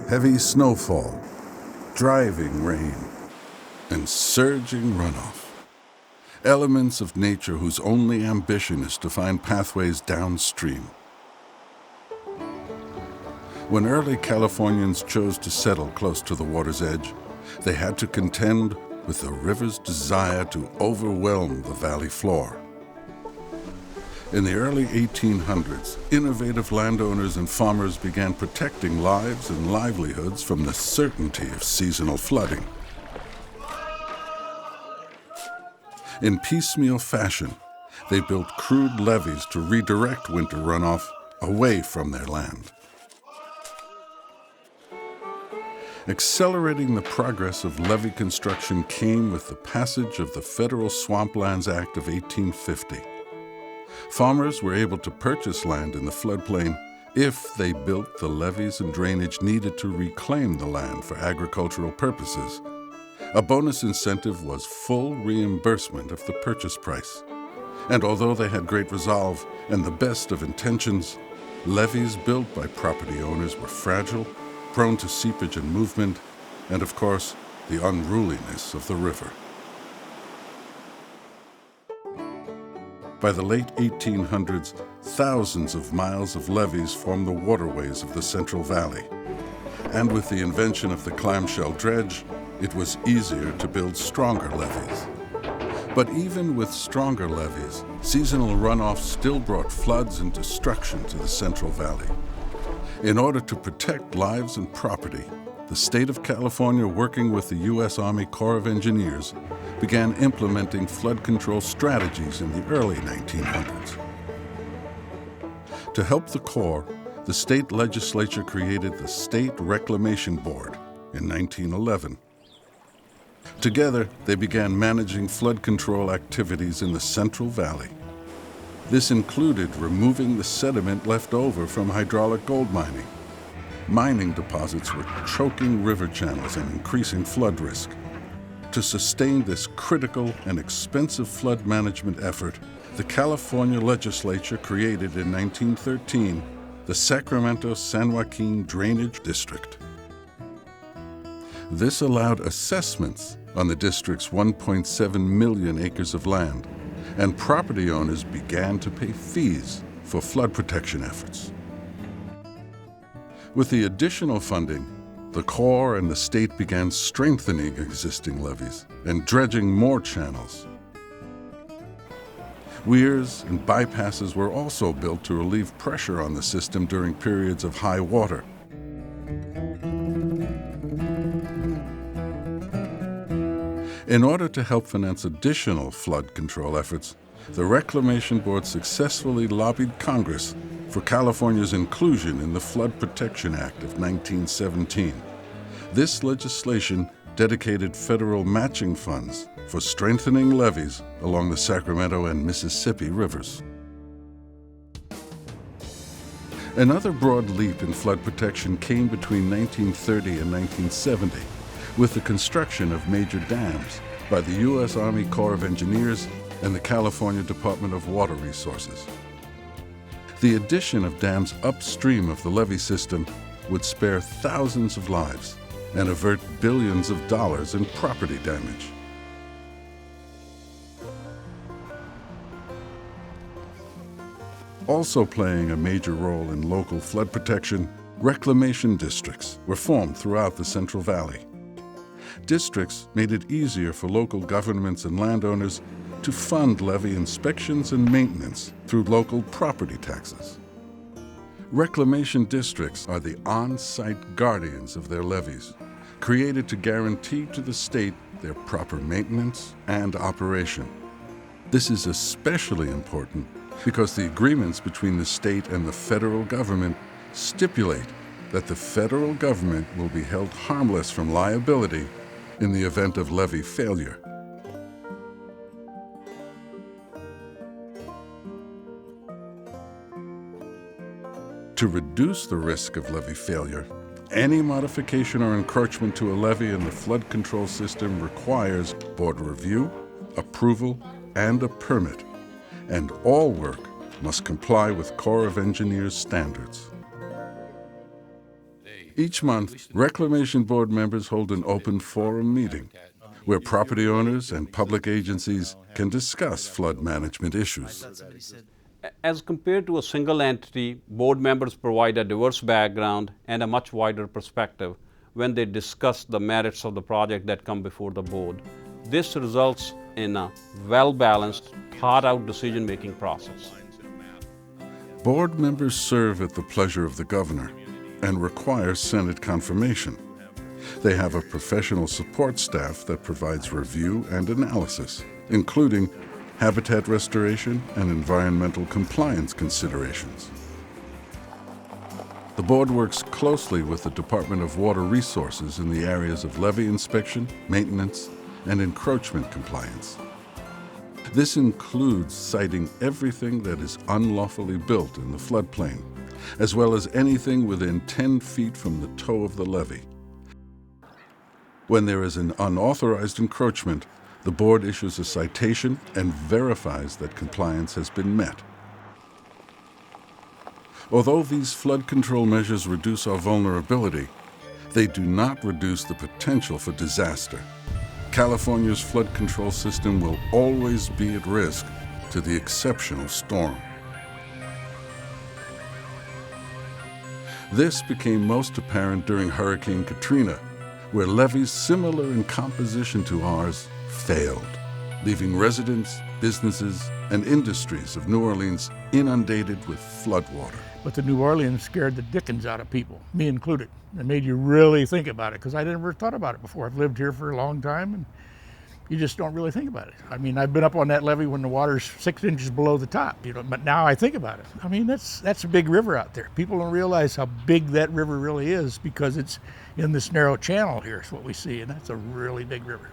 Heavy snowfall, driving rain, and surging runoff. Elements of nature whose only ambition is to find pathways downstream. When early Californians chose to settle close to the water's edge, they had to contend with the river's desire to overwhelm the valley floor. In the early 1800s, innovative landowners and farmers began protecting lives and livelihoods from the certainty of seasonal flooding. In piecemeal fashion, they built crude levees to redirect winter runoff away from their land. Accelerating the progress of levee construction came with the passage of the Federal Swamplands Act of 1850. Farmers were able to purchase land in the floodplain if they built the levees and drainage needed to reclaim the land for agricultural purposes. A bonus incentive was full reimbursement of the purchase price. And although they had great resolve and the best of intentions, levees built by property owners were fragile, prone to seepage and movement, and of course, the unruliness of the river. By the late 1800s, thousands of miles of levees formed the waterways of the Central Valley. And with the invention of the clamshell dredge, it was easier to build stronger levees. But even with stronger levees, seasonal runoff still brought floods and destruction to the Central Valley. In order to protect lives and property, the state of California, working with the U.S. Army Corps of Engineers, began implementing flood control strategies in the early 1900s. To help the Corps, the state legislature created the State Reclamation Board in 1911. Together, they began managing flood control activities in the Central Valley. This included removing the sediment left over from hydraulic gold mining. Mining deposits were choking river channels and increasing flood risk. To sustain this critical and expensive flood management effort, the California legislature created in 1913 the Sacramento-San Joaquin Drainage District. This allowed assessments on the district's 1.7 million acres of land, and property owners began to pay fees for flood protection efforts. With the additional funding, the Corps and the state began strengthening existing levees and dredging more channels. Weirs and bypasses were also built to relieve pressure on the system during periods of high water. In order to help finance additional flood control efforts, the Reclamation Board successfully lobbied Congress for California's inclusion in the Flood Protection Act of 1917. This legislation dedicated federal matching funds for strengthening levees along the Sacramento and Mississippi rivers. Another broad leap in flood protection came between 1930 and 1970 with the construction of major dams by the U.S. Army Corps of Engineers and the California Department of Water Resources. The addition of dams upstream of the levee system would spare thousands of lives and avert billions of dollars in property damage. Also playing a major role in local flood protection, reclamation districts were formed throughout the Central Valley. Districts made it easier for local governments and landowners to fund levee inspections and maintenance through local property taxes. Reclamation districts are the on-site guardians of their levees, created to guarantee to the state their proper maintenance and operation. This is especially important because the agreements between the state and the federal government stipulate that the federal government will be held harmless from liability in the event of levee failure. To reduce the risk of levee failure, any modification or encroachment to a levee in the flood control system requires board review, approval, and a permit, and all work must comply with Corps of Engineers standards. They Each month, Reclamation Board members hold an open forum meeting where property owners and public agencies can discuss flood management issues. As compared to a single entity, board members provide a diverse background and a much wider perspective when they discuss the merits of the project that come before the board. This results in a well-balanced, thought-out decision-making process. Board members serve at the pleasure of the governor and require Senate confirmation. They have a professional support staff that provides review and analysis, including habitat restoration and environmental compliance considerations. The board works closely with the Department of Water Resources in the areas of levee inspection, maintenance, and encroachment compliance. This includes citing everything that is unlawfully built in the floodplain, as well as anything within 10 feet from the toe of the levee. When there is an unauthorized encroachment, the board issues a citation and verifies that compliance has been met. Although these flood control measures reduce our vulnerability, they do not reduce the potential for disaster. California's flood control system will always be at risk to the exceptional storm. This became most apparent during Hurricane Katrina, where levees similar in composition to ours failed, leaving residents, businesses, and industries of New Orleans inundated with floodwater. But the New Orleans scared the dickens out of people, me included. It made you really think about it, because I never thought about it before. I've lived here for a long time, and you just don't really think about it. I mean, I've been up on that levee when the water's 6 inches below the top, but now I think about it. I mean, that's a big river out there. People don't realize how big that river really is because it's in this narrow channel here is what we see, and that's a really big river.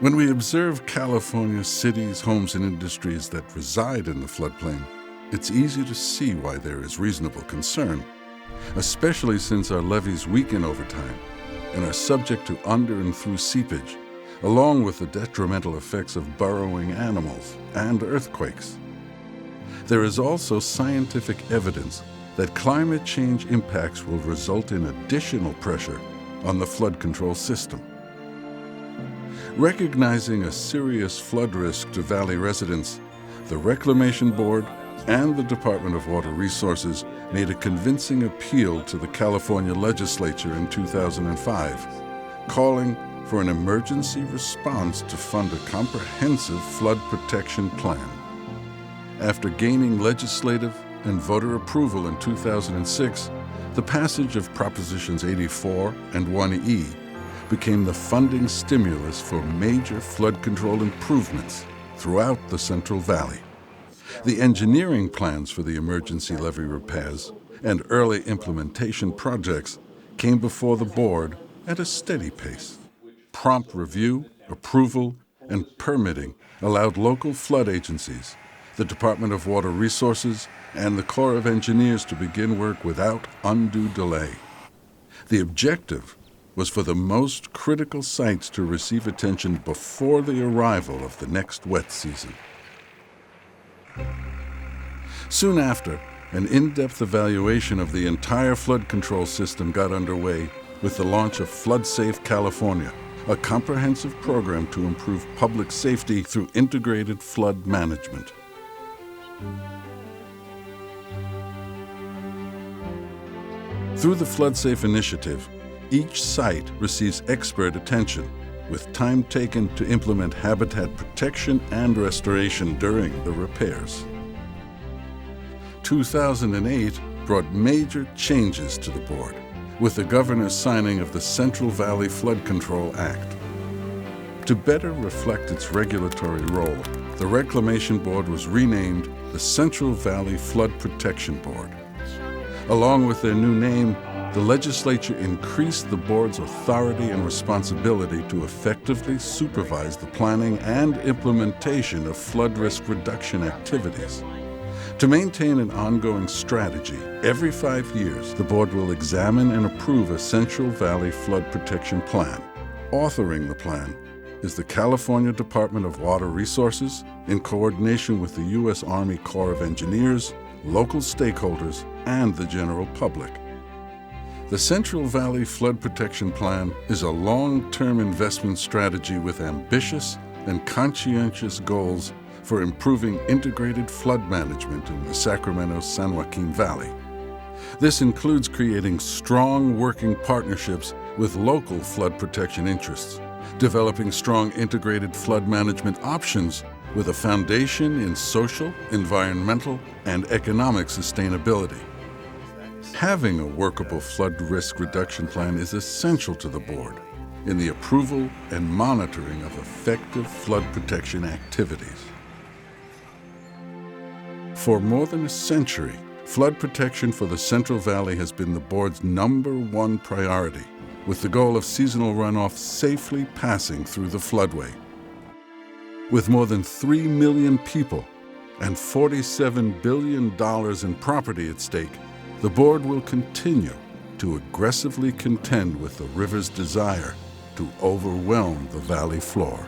When we observe California's cities, homes, and industries that reside in the floodplain, it's easy to see why there is reasonable concern, especially since our levees weaken over time and are subject to under and through seepage, along with the detrimental effects of burrowing animals and earthquakes. There is also scientific evidence that climate change impacts will result in additional pressure on the flood control system. Recognizing a serious flood risk to Valley residents, the Reclamation Board and the Department of Water Resources made a convincing appeal to the California legislature in 2005, calling for an emergency response to fund a comprehensive flood protection plan. After gaining legislative and voter approval in 2006, the passage of Propositions 84 and 1E became the funding stimulus for major flood control improvements throughout the Central Valley. The engineering plans for the emergency levee repairs and early implementation projects came before the board at a steady pace. Prompt review, approval, and permitting allowed local flood agencies, the Department of Water Resources, and the Corps of Engineers to begin work without undue delay. The objective was for the most critical sites to receive attention before the arrival of the next wet season. Soon after, an in-depth evaluation of the entire flood control system got underway with the launch of Flood Safe California, a comprehensive program to improve public safety through integrated flood management. Through the Flood Safe initiative, each site receives expert attention, with time taken to implement habitat protection and restoration during the repairs. 2008 brought major changes to the board, with the governor's signing of the Central Valley Flood Control Act. To better reflect its regulatory role, the Reclamation Board was renamed the Central Valley Flood Protection Board. Along with their new name, the legislature increased the board's authority and responsibility to effectively supervise the planning and implementation of flood risk reduction activities. To maintain an ongoing strategy, every 5 years, the board will examine and approve a Central Valley Flood Protection Plan. Authoring the plan is the California Department of Water Resources in coordination with the U.S. Army Corps of Engineers, local stakeholders, and the general public. The Central Valley Flood Protection Plan is a long-term investment strategy with ambitious and conscientious goals for improving integrated flood management in the Sacramento-San Joaquin Valley. This includes creating strong working partnerships with local flood protection interests, developing strong integrated flood management options with a foundation in social, environmental, and economic sustainability. Having a workable flood risk reduction plan is essential to the board in the approval and monitoring of effective flood protection activities. For more than a century, flood protection for the Central Valley has been the board's #1 priority, with the goal of seasonal runoff safely passing through the floodway. With more than 3 million people and $47 billion in property at stake, the board will continue to aggressively contend with the river's desire to overwhelm the valley floor.